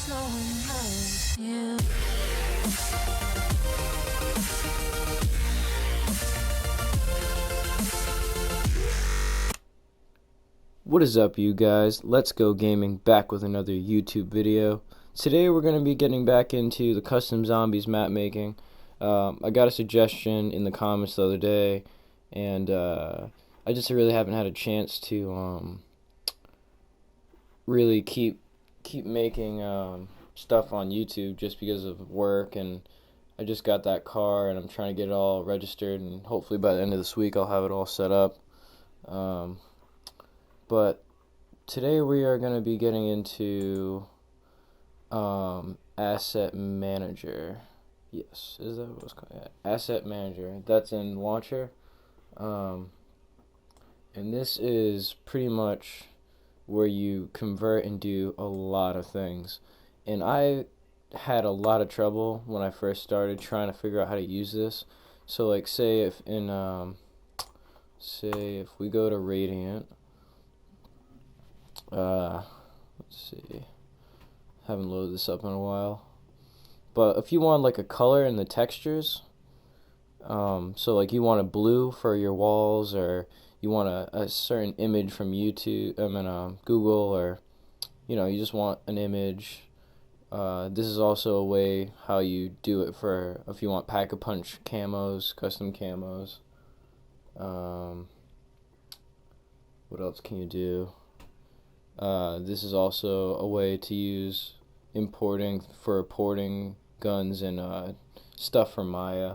no one knows you. What is up, you guys? Let's Go Gaming, back with another YouTube video. Today we're going to be getting back into the custom zombies map making. I got a suggestion in the comments the other day, and I just really haven't had a chance to really keep making stuff on YouTube just because of work, and I just got that car and I'm trying to get it all registered, and hopefully by the end of this week I'll have it all set up. But today we are going to be getting into Asset Manager. Yes, is that what it's called? Yeah. Asset Manager. That's in Launcher. And this is pretty much where you convert and do a lot of things. And I had a lot of trouble when I first started trying to figure out how to use this. So like say if we go to Radiant, let's see, haven't loaded this up in a while, but if you want like a color in the textures, so like you want a blue for your walls, or you want a certain image from YouTube, Google, or you just want an image. This is also a way how you do it for if you want pack-a-punch camos, custom camos. What else can you do? This is also a way to use importing guns and stuff from Maya.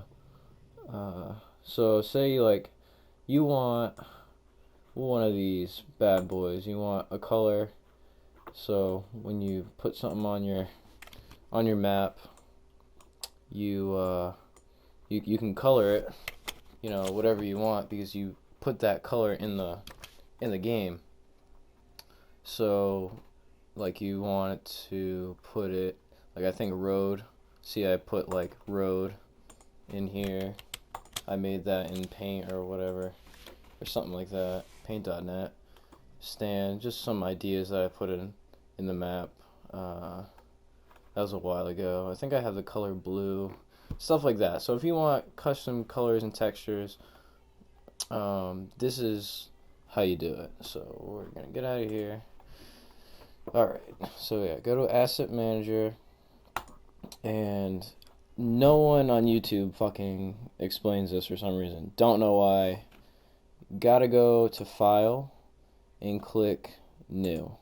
So say like you want one of these bad boys, you want a color. So when you put something on your map, you can color it, whatever you want, because you put that color in the game. So like you want to put it, like I think road, see I put like road in here. I made that in paint or whatever, or something like that, paint.net. Stand, just some ideas that I put in the map. That was a while ago. I think I have the color blue, stuff like that. So if you want custom colors and textures, this is how you do it. So we're gonna get out of here. Alright, so yeah, go to Asset Manager, and no one on YouTube fucking explains this for some reason. Don't know why. Gotta go to File and click New.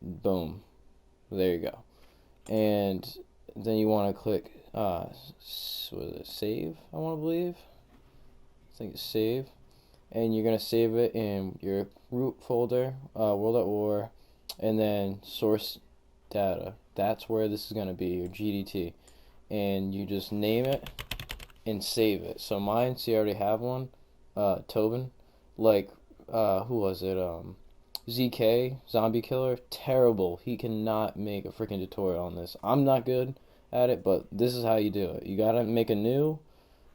Boom. There you go. And then you want to click, what is it, Save, I want to believe. I think it's Save. And you're going to save it in your root folder, World at War, and then source data. That's where this is going to be, your GDT. And you just name it and save it. So mine, see, I already have one, Tobin. Like, who was it? ZK, Zombie Killer, terrible. He cannot make a freaking tutorial on this. I'm not good at it, but this is how you do it. You gotta make a new,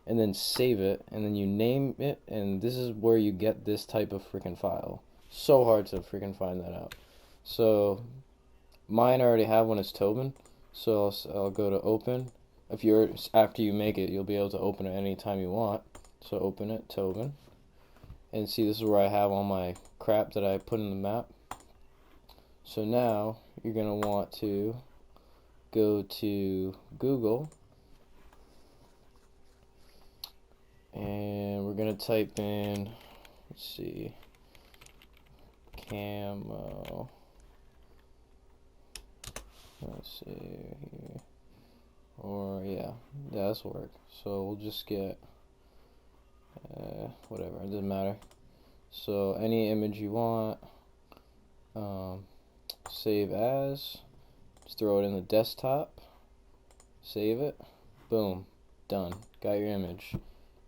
and then save it, and then you name it, and this is where you get this type of freaking file. So hard to freaking find that out. So mine I already have one, is Tobin. So I'll go to open. After you make it, you'll be able to open it anytime you want. So open it, Tobin. And see, this is where I have all my crap that I put in the map. So now you're going to want to go to Google, and we're going to type in, let's see, camo. Let's see here. Or yeah, this will work. So we'll just get whatever, it doesn't matter. So any image you want, save as, just throw it in the desktop, save it, boom, done, got your image.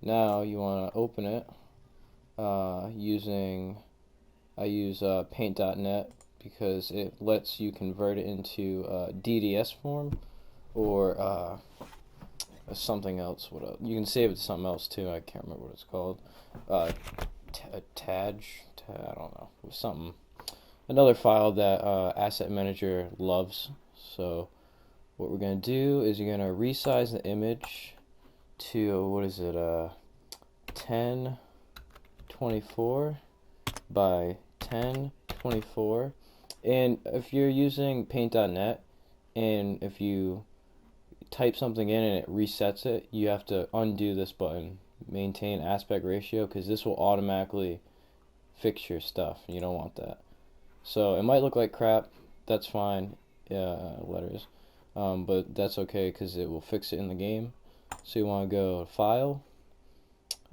Now you want to open it using, I use paint.net because it lets you convert it into DDS form, or something else. You can save it to something else too. I can't remember what it's called. I don't know. Something. Another file that Asset Manager loves. So what we're going to do is you're going to resize the image to, what is it, 1024 by 1024. And if you're using paint.net and if you type something in and it resets it, you have to undo this button, maintain aspect ratio, because this will automatically fix your stuff. You don't want that. So it might look like crap, that's fine, letters, but that's okay because it will fix it in the game. So you want to go to File,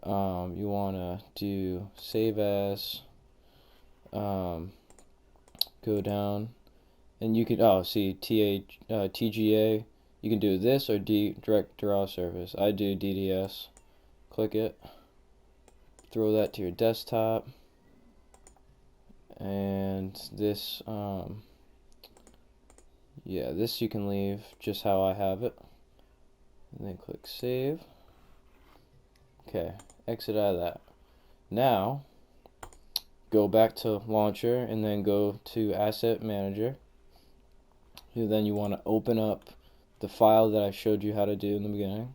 you want to do Save As, go down, and you can, see, TGA, you can do this or Direct Draw Surface. I do DDS, click it, throw that to your desktop, and this, yeah, this you can leave just how I have it, and then click Save. Okay, exit out of that. Now go back to Launcher and then go to Asset Manager. Then you want to open up the file that I showed you how to do in the beginning,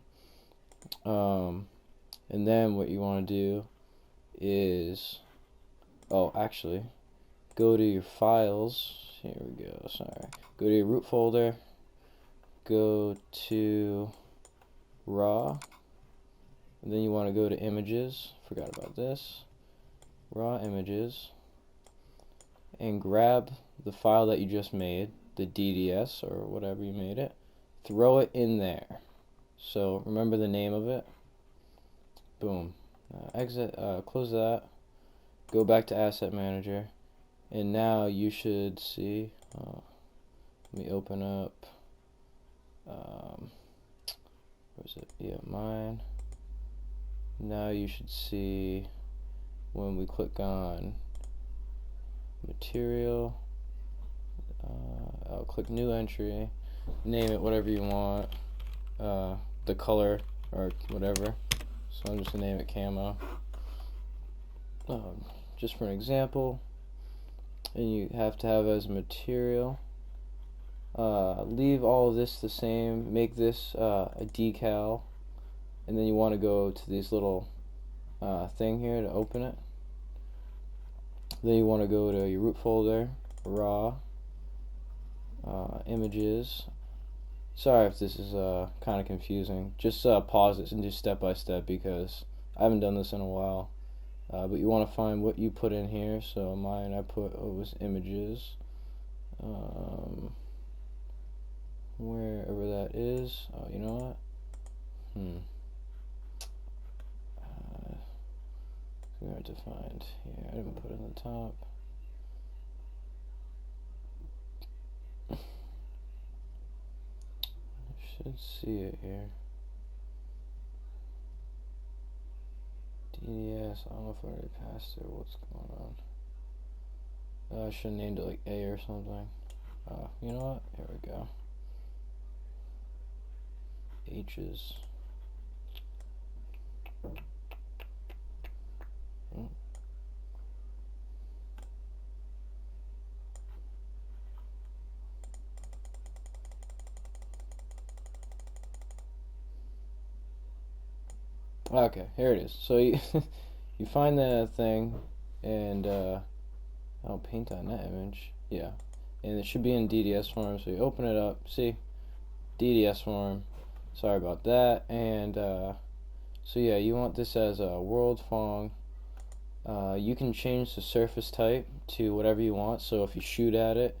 and then what you want to do is, actually, go to your files. Here we go. Sorry. Go to your root folder. Go to raw. And then you want to go to images. Forgot about this. Raw images. And grab the file that you just made, the DDS or whatever you made it. Throw it in there. So remember the name of it. Boom. Exit. Close that. Go back to Asset Manager. And now you should see, let me open up, where is it? Yeah, mine. Now you should see when we click on material, I'll click new entry, name it whatever you want, the color or whatever. So I'm just gonna name it camo, just for an example. And you have to have as material. Leave all of this the same. Make this a decal, and then you want to go to this little thing here to open it. Then you want to go to your root folder, raw, images. Sorry if this is kind of confusing. Just pause it and do step by step because I haven't done this in a while. But you want to find what you put in here. So mine, I put, was images. Wherever that is. Oh, you know what? It's hard to find here. I didn't put it on the top. I should see it here. DDS, I don't know if I already passed it. What's going on? I should have named it like A or something. You know what? Here we go. H's. Okay, here it is. So you you find the thing, and paint on that image. Yeah, and it should be in DDS form. So you open it up. See, DDS form. Sorry about that. And so yeah, you want this as a world Fong. You can change the surface type to whatever you want. So if you shoot at it,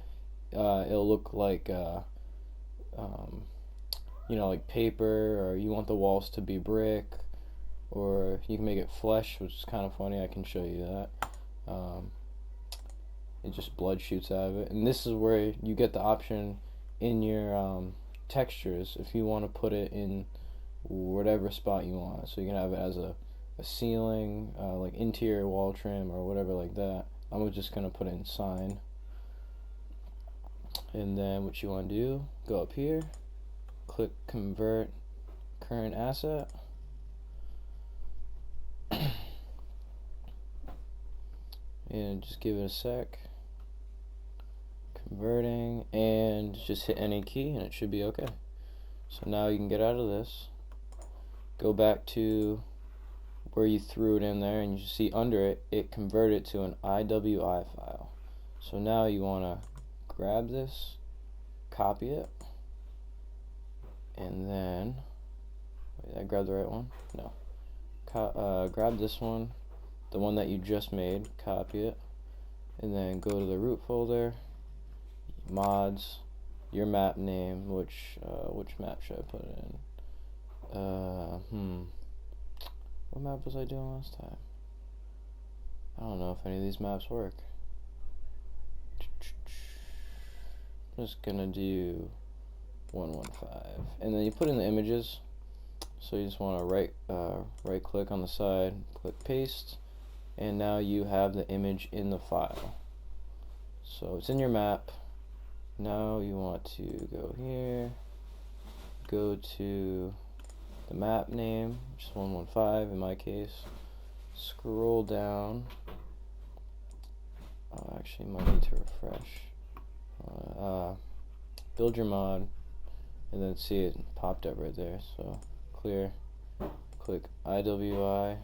it'll look like like paper, or you want the walls to be brick, or you can make it flesh, which is kind of funny. I can show you that. It just blood shoots out of it, and this is where you get the option in your textures if you want to put it in whatever spot you want. So you can have it as a ceiling, like interior wall trim or whatever like that. I'm just gonna put it in sign. And then what you want to do, go up here, click convert current asset, and just give it a sec. converting, and just hit any key and it should be okay. So now you can get out of this, go back to where you threw it in there, and you see under it, it converted to an IWI file. So now you want to grab this, copy it, and then, wait, did I grab the right one? No. Grab this one, the one that you just made, copy it, and then go to the root folder, mods, your map name, which map should I put it in? What map was I doing last time? I don't know if any of these maps work. I'm just gonna do 115, and then you put in the images. So you just want to right click on the side, click paste, and now you have the image in the file. So it's in your map. Now you want to go here, go to the map name, which is 115 in my case, scroll down. Actually might need to refresh. Build your mod, and then see it popped up right there. So clear, click IWI,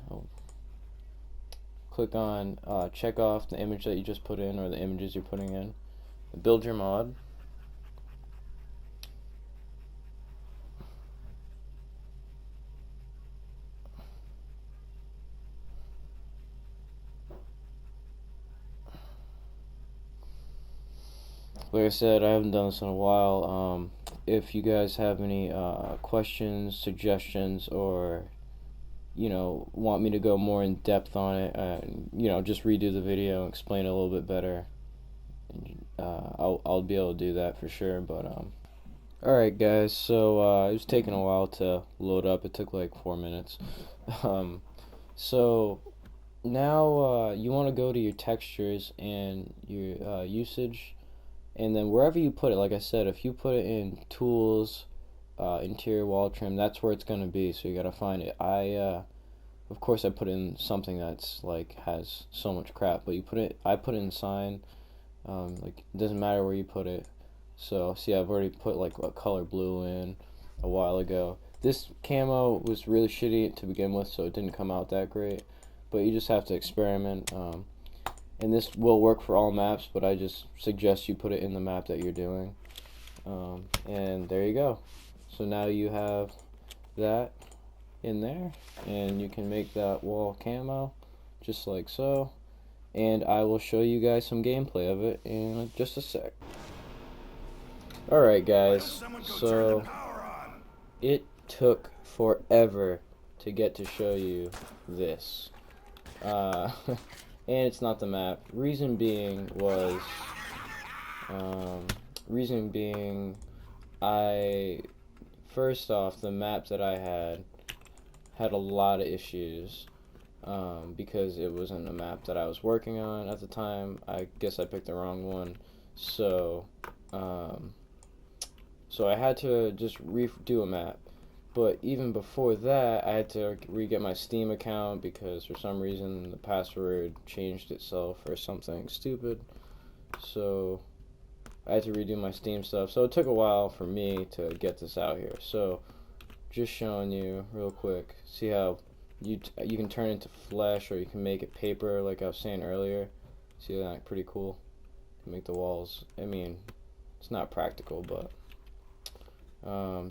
click on check off the image that you just put in, or the images you're putting in, build your mod. Like I said, I haven't done this in a while. If you guys have any questions, suggestions, or want me to go more in depth on it, just redo the video, explain it a little bit better, I'll be able to do that for sure. But alright guys, so it was taking a while to load up. It took like 4 minutes. So now you want to go to your textures and your usage, and then wherever you put it, like I said, if you put it in tools, interior wall trim, that's where it's going to be. So you got to find it. Of course I put in something that's like has so much crap, but I put in sign. Like it doesn't matter where you put it. So see, I've already put like a color blue in a while ago. This camo was really shitty to begin with, so it didn't come out that great, but you just have to experiment. And this will work for all maps, but I just suggest you put it in the map that you're doing. And there you go. So now you have that in there, and you can make that wall camo just like so. And I will show you guys some gameplay of it in just a sec. Alright guys, so it took forever to get to show you this. And it's not the map. Reason being, first off, the map that I had a lot of issues, because it wasn't a map that I was working on at the time. I guess I picked the wrong one, so I had to just redo a map. But even before that, I had to re-get my Steam account because for some reason the password changed itself or something stupid. So I had to redo my Steam stuff. So it took a while for me to get this out here. So just showing you real quick. See how you can turn it into flesh, or you can make it paper like I was saying earlier. See that? Pretty cool. Make the walls. I mean, it's not practical, but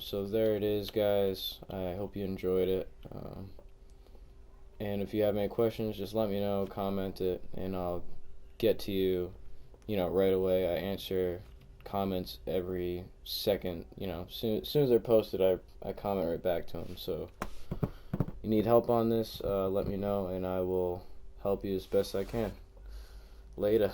so there it is, guys. I hope you enjoyed it. And if you have any questions, just let me know, comment it, and I'll get to you, right away. I answer comments every second. As soon as they're posted, I comment right back to them. So you need help on this, let me know, and I will help you as best I can. Later.